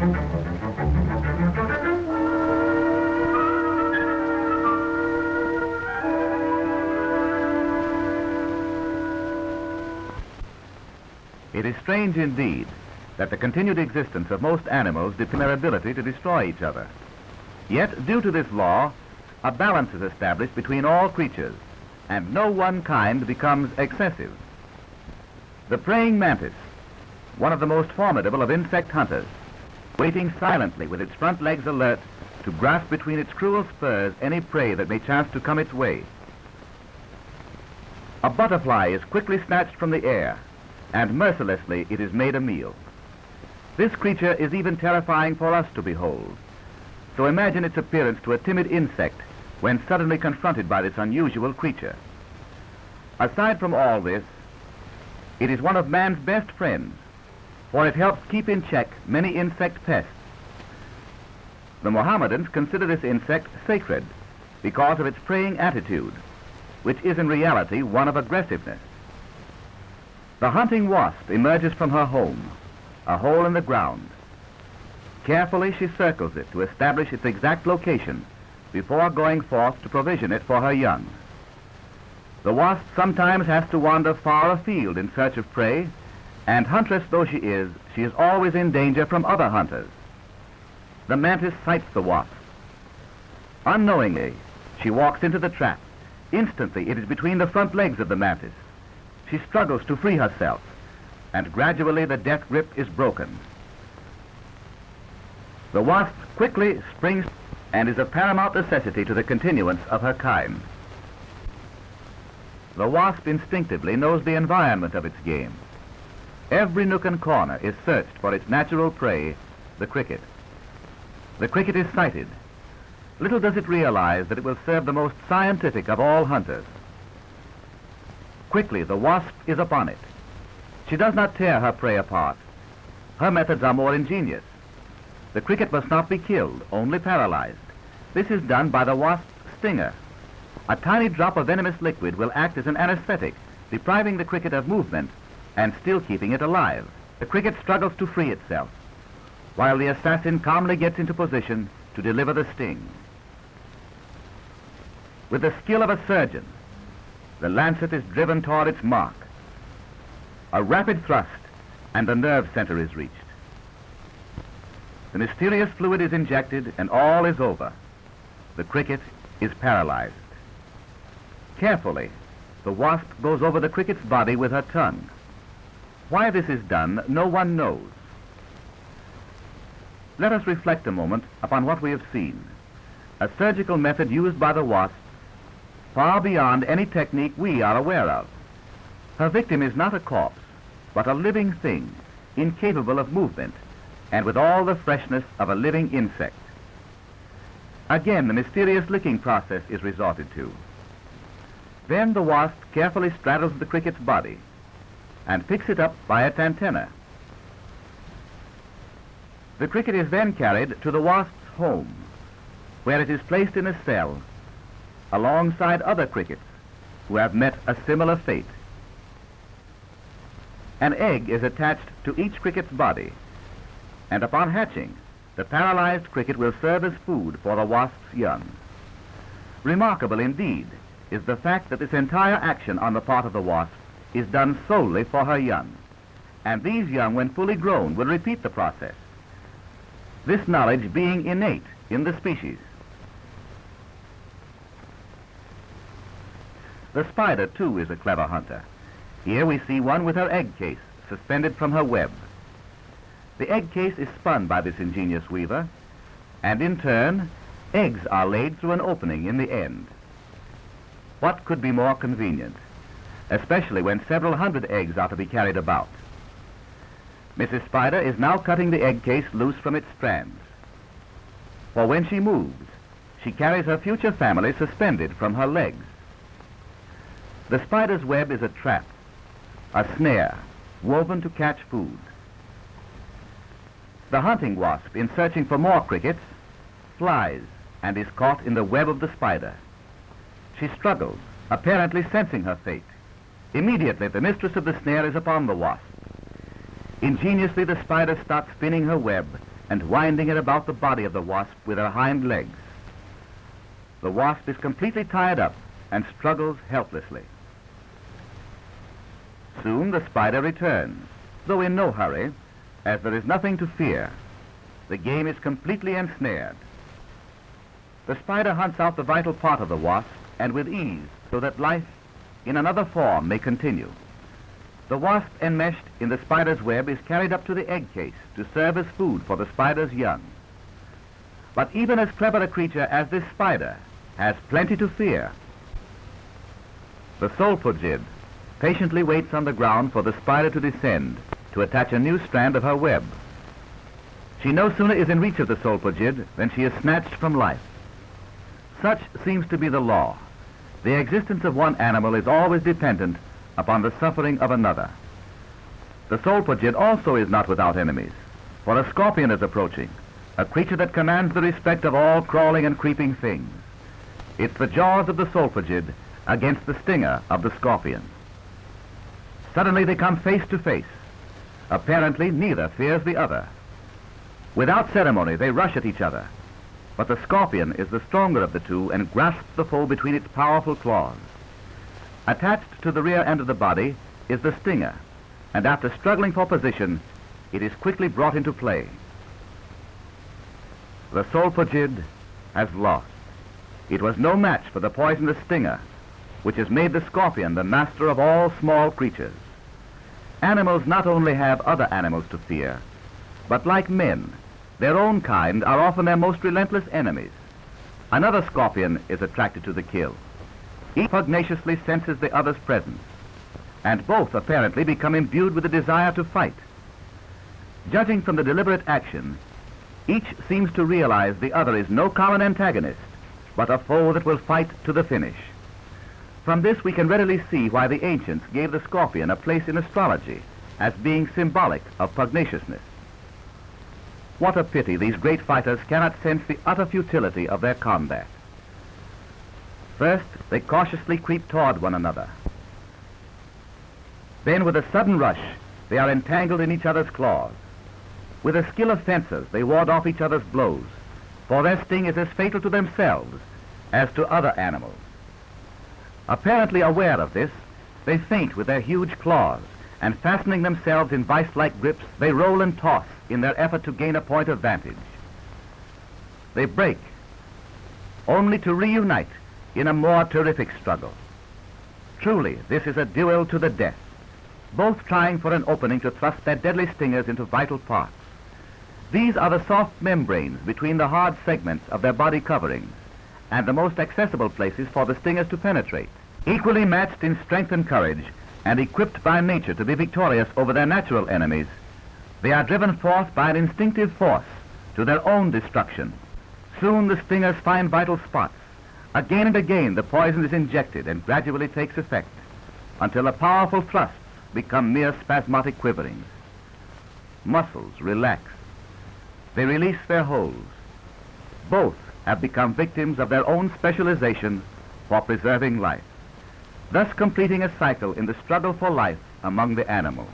It is strange indeed that the continued existence of most animals depends on their ability to destroy each other. Yet, due to this law, a balance is established between all creatures, and no one kind becomes excessive. The praying mantis, one of the most formidable of insect hunters, waiting silently with its front legs alert to grasp between its cruel spurs any prey that may chance to come its way. A butterfly is quickly snatched from the air, and mercilessly it is made a meal. This creature is even terrifying for us to behold. So imagine its appearance to a timid insect when suddenly confronted by this unusual creature. Aside from all this, it is one of man's best friends, for it helps keep in check many insect pests. The Mohammedans consider this insect sacred because of its preying attitude, which is in reality one of aggressiveness. The hunting wasp emerges from her home, a hole in the ground. Carefully she circles it to establish its exact location before going forth to provision it for her young. The wasp sometimes has to wander far afield in search of prey, and huntress though she is always in danger from other hunters. The mantis sights the wasp. Unknowingly, she walks into the trap. Instantly, it is between the front legs of the mantis. She struggles to free herself, and gradually the death grip is broken. The wasp quickly springs and is of paramount necessity to the continuance of her kind. The wasp instinctively knows the environment of its game. Every nook and corner is searched for its natural prey, the cricket. The cricket is sighted. Little does it realize that it will serve the most scientific of all hunters. Quickly, the wasp is upon it. She does not tear her prey apart. Her methods are more ingenious. The cricket must not be killed, only paralyzed. This is done by the wasp's stinger. A tiny drop of venomous liquid will act as an anesthetic, depriving the cricket of movement and still keeping it alive. The cricket struggles to free itself, while the assassin calmly gets into position to deliver the sting. With the skill of a surgeon, the lancet is driven toward its mark. A rapid thrust, and the nerve center is reached. The mysterious fluid is injected, and all is over. The cricket is paralyzed. Carefully, the wasp goes over the cricket's body with her tongue. Why this is done, no one knows. Let us reflect a moment upon what we have seen. A surgical method used by the wasp far beyond any technique we are aware of. Her victim is not a corpse, but a living thing, incapable of movement, and with all the freshness of a living insect. Again, the mysterious licking process is resorted to. Then the wasp carefully straddles the cricket's body and picks it up by its antenna. The cricket is then carried to the wasp's home, where it is placed in a cell alongside other crickets who have met a similar fate. An egg is attached to each cricket's body, and upon hatching, the paralyzed cricket will serve as food for the wasp's young. Remarkable indeed is the fact that this entire action on the part of the wasp is done solely for her young, and these young, when fully grown, will repeat the process, this knowledge being innate in the species. The spider, too, is a clever hunter. Here we see one with her egg case suspended from her web. The egg case is spun by this ingenious weaver, and in turn, eggs are laid through an opening in the end. What could be more convenient, especially when several hundred eggs are to be carried about? Mrs. Spider is now cutting the egg case loose from its strands. For when she moves, she carries her future family suspended from her legs. The spider's web is a trap, a snare, woven to catch food. The hunting wasp, in searching for more crickets, flies and is caught in the web of the spider. She struggles, apparently sensing her fate. Immediately, the mistress of the snare is upon the wasp. Ingeniously, the spider starts spinning her web and winding it about the body of the wasp with her hind legs. The wasp is completely tied up and struggles helplessly. Soon the spider returns, though in no hurry, as there is nothing to fear. The game is completely ensnared. The spider hunts out the vital part of the wasp, and with ease, so that life in another form may continue. The wasp enmeshed in the spider's web is carried up to the egg case to serve as food for the spider's young. But even as clever a creature as this spider has plenty to fear. The solpugid patiently waits on the ground for the spider to descend to attach a new strand of her web. She no sooner is in reach of the solpugid than she is snatched from life. Such seems to be the law. The existence of one animal is always dependent upon the suffering of another. The solpugid also is not without enemies, for a scorpion is approaching, a creature that commands the respect of all crawling and creeping things. It's the jaws of the solpugid against the stinger of the scorpion. Suddenly they come face to face. Apparently neither fears the other. Without ceremony they rush at each other, but the scorpion is the stronger of the two and grasps the foe between its powerful claws. Attached to the rear end of the body is the stinger, and after struggling for position, it is quickly brought into play. The solpugid has lost. It was no match for the poisonous stinger, which has made the scorpion the master of all small creatures. Animals not only have other animals to fear, but like men, their own kind are often their most relentless enemies. Another scorpion is attracted to the kill. Each pugnaciously senses the other's presence, and both apparently become imbued with a desire to fight. Judging from the deliberate action, each seems to realize the other is no common antagonist, but a foe that will fight to the finish. From this we can readily see why the ancients gave the scorpion a place in astrology as being symbolic of pugnaciousness. What a pity these great fighters cannot sense the utter futility of their combat. First, they cautiously creep toward one another. Then, with a sudden rush, they are entangled in each other's claws. With the skill of fencers, they ward off each other's blows, for their sting is as fatal to themselves as to other animals. Apparently aware of this, they feint with their huge claws, and fastening themselves in vice-like grips, they roll and toss in their effort to gain a point of vantage. They break, only to reunite in a more terrific struggle. Truly, this is a duel to the death, both trying for an opening to thrust their deadly stingers into vital parts. These are the soft membranes between the hard segments of their body coverings, and the most accessible places for the stingers to penetrate. Equally matched in strength and courage, and equipped by nature to be victorious over their natural enemies, they are driven forth by an instinctive force to their own destruction. Soon the stingers find vital spots. Again and again the poison is injected and gradually takes effect, until the powerful thrusts become mere spasmodic quiverings. Muscles relax. They release their holds. Both have become victims of their own specialization for preserving life, thus completing a cycle in the struggle for life among the animals.